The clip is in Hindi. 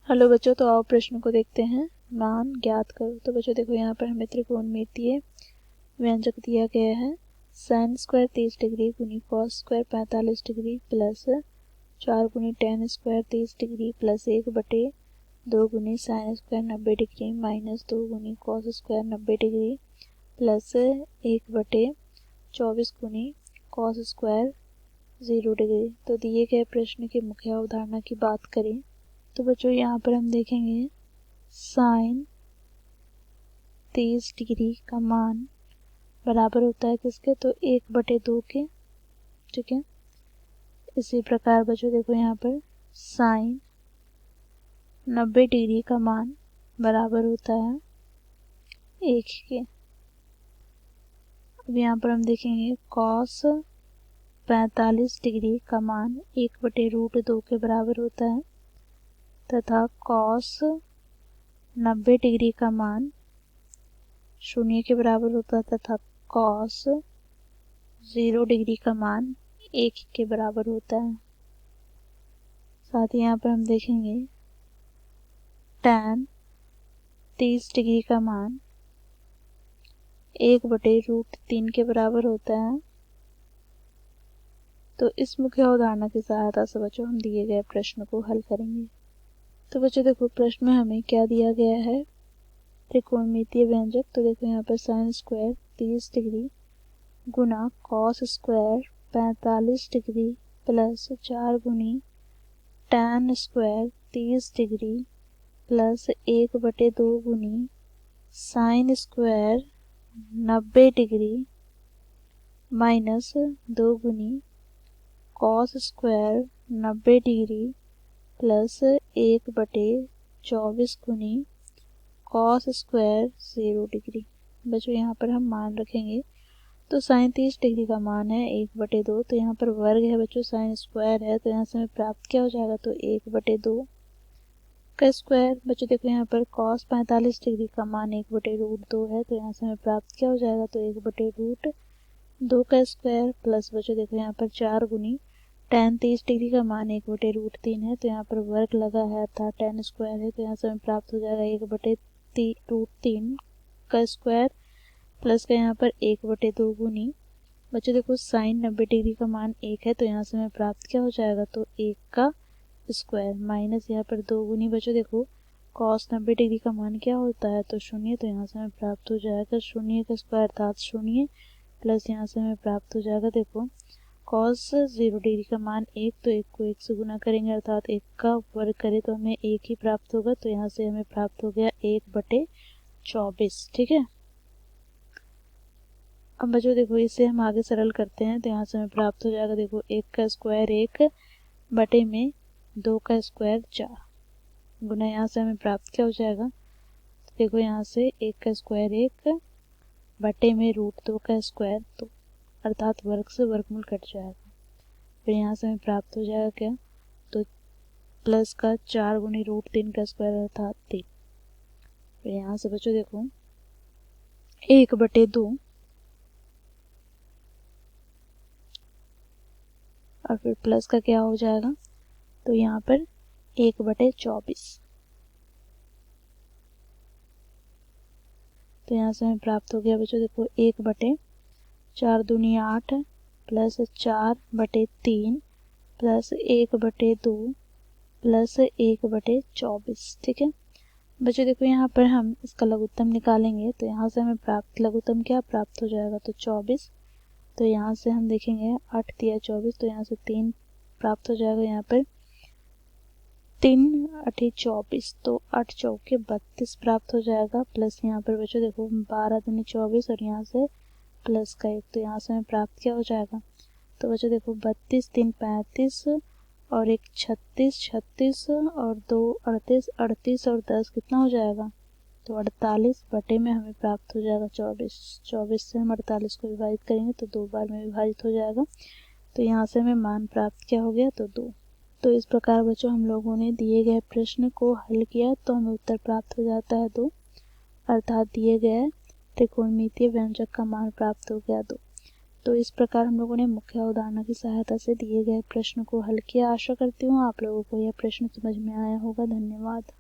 हेलो बच्चों, तो आओ प्रश्न को देखते हैं। मान ज्ञात करो। तो बच्चों देखो, यहाँ पर हमें त्रिकोणमितीय व्यंजक दिया गया है। साइन स्क्वायर 30 डिग्री गुनी कॉस स्क्वायर 45 डिग्री प्लस 4 गुनी टेन स्क्वायर 30 डिग्री प्लस 1/2 गुनी साइन स्क्वायर 90 डिग्री माइनस 2 गुनी कॉस स्क्वायर 90 डिग्री प्लस 1/24 गुनी कॉस स्क्वायर 0 डिग्री। तो दिए गए प्रश्न की मुख्य अवधारणा की बात करें तो बच्चों यहाँ पर हम देखेंगे साइन 30 डिग्री का मान बराबर होता है किसके, तो 1/2 के। ठीक है, इसी प्रकार बच्चों देखो यहाँ पर साइन 90 डिग्री का मान बराबर होता है 1 के। अब यहाँ पर हम देखेंगे कॉस 45 डिग्री का मान 1/√2 के बराबर होता है तथा कॉस 90 डिग्री का मान 0 के बराबर होता है तथा कॉस 0 डिग्री का मान 1 के बराबर होता है। साथ ही यहाँ पर हम देखेंगे tan 30 डिग्री का मान 1/√3 के बराबर होता है। तो इस मुख्य अवधारणा की सहायता से बच्चों हम दिए गए प्रश्न को हल करेंगे। तो बच्चों देखो, प्रश्न में हमें क्या दिया गया है, त्रिकोणमितीय व्यंजक। तो देखो यहाँ पर साइन स्क्वायर 30 डिग्री गुना कॉस स्क्वायर 45 डिग्री प्लस 4 गुनी टैन स्क्वायर 30 डिग्री प्लस 1/2 गुनी साइन स्क्वायर 90 डिग्री माइनस 2 गुनी कॉस स्क्वायर 90 डिग्री प्लस 1/24 गुनी कॉस स्क्वायर 0 डिग्री। बच्चों यहाँ पर हम मान रखेंगे तो साइन 30 डिग्री का मान है 1/2। तो यहाँ पर वर्ग है बच्चों, साइन स्क्वायर है तो यहाँ से हमें प्राप्त क्या हो जाएगा, तो 1/2 का स्क्वायर। बच्चों देखो यहाँ पर कॉस 45 डिग्री का मान 1/√2 है तो यहाँ से हमें प्राप्त क्या हो जाएगा, तो 1/√2 का स्क्वायर प्लस बच्चों देखो यहाँ पर 4 गुनी tan 30 डिग्री का मान 1/√3 है तो यहाँ पर वर्ग लगा है अर्थात tan स्क्वायर है तो यहाँ से हमें प्राप्त हो जाएगा 1/√3 का स्क्वायर प्लस का यहाँ पर 1/2 गुनी बच्चों देखो साइन 90 डिग्री का मान 1 है तो यहाँ से हमें प्राप्त क्या हो जाएगा, तो 1 का स्क्वायर माइनस यहाँ पर 2 गुनी बच्चों देखो कॉस 90 डिग्री का मान क्या होता है, तो 0। तो यहाँ से हमें प्राप्त हो जाएगा 0 का स्क्वायर अर्थात 0 प्लस यहाँ से हमें प्राप्त हो जाएगा देखो कॉस 0 डिग्री का मान 1, तो 1 को 1 से गुना करेंगे अर्थात 1 का वर्ग करें तो हमें 1 ही प्राप्त होगा। तो यहाँ से हमें प्राप्त हो गया 1/24। ठीक है, अब बच्चों देखो इसे हम आगे सरल करते हैं तो यहाँ से हमें प्राप्त हो जाएगा देखो 1 का स्क्वायर 1/2 का स्क्वायर 4 गुना यहाँ से हमें प्राप्त क्या हो जाएगा, तो देखो यहाँ से 1 का स्क्वायर 1/√2 का स्क्वायर 2 अर्थात वर्ग से वर्गमूल कट जाएगा। फिर यहाँ से हमें प्राप्त हो जाएगा क्या, तो प्लस का 4 गुनी √3 का स्क्वायर अर्थात 3। फिर यहाँ से बच्चों देखो 1/2 और फिर प्लस का क्या हो जाएगा, तो यहाँ पर 1/24। तो यहाँ से हमें प्राप्त हो गया बच्चों देखो 1/4 दूनी 8 प्लस 4/3 प्लस 1/2 प्लस 1/24। ठीक है बच्चों देखो यहाँ पर हम इसका लघुत्तम निकालेंगे तो यहाँ से हमें प्राप्त लघुत्तम क्या प्राप्त हो जाएगा, तो 24। तो यहाँ से हम देखेंगे 8 दिया 24 तो यहाँ से 3 प्राप्त हो जाएगा, यहाँ पर 3 8 24 तो 8 चौके 32 प्राप्त हो जाएगा। प्लस यहाँ पर बच्चों देखो 12 दूनी 24 और यहाँ से प्लस का 1 तो यहाँ से हमें प्राप्त क्या हो जाएगा, तो बच्चों देखो 32 3 35 और 1 36 36 और 2 38 38 और 10 कितना हो जाएगा, तो 48 बटे में हमें प्राप्त हो जाएगा 24। 24 से हम 48 को विभाजित करेंगे तो 2 बार में विभाजित हो जाएगा। तो यहाँ से हमें मान प्राप्त क्या हो गया, तो 2। तो इस प्रकार बच्चों हम लोगों ने दिए गए प्रश्न को हल किया तो हमें उत्तर प्राप्त हो जाता है 2 अर्थात दिए गए त्रिकोणमितीय व्यंजक का मान प्राप्त हो गया 2। तो इस प्रकार हम लोगों ने मुख्य उदाहरणों की सहायता से दिए गए प्रश्न को हल किया। आशा करती हूँ आप लोगों को यह प्रश्न समझ में आया होगा। धन्यवाद।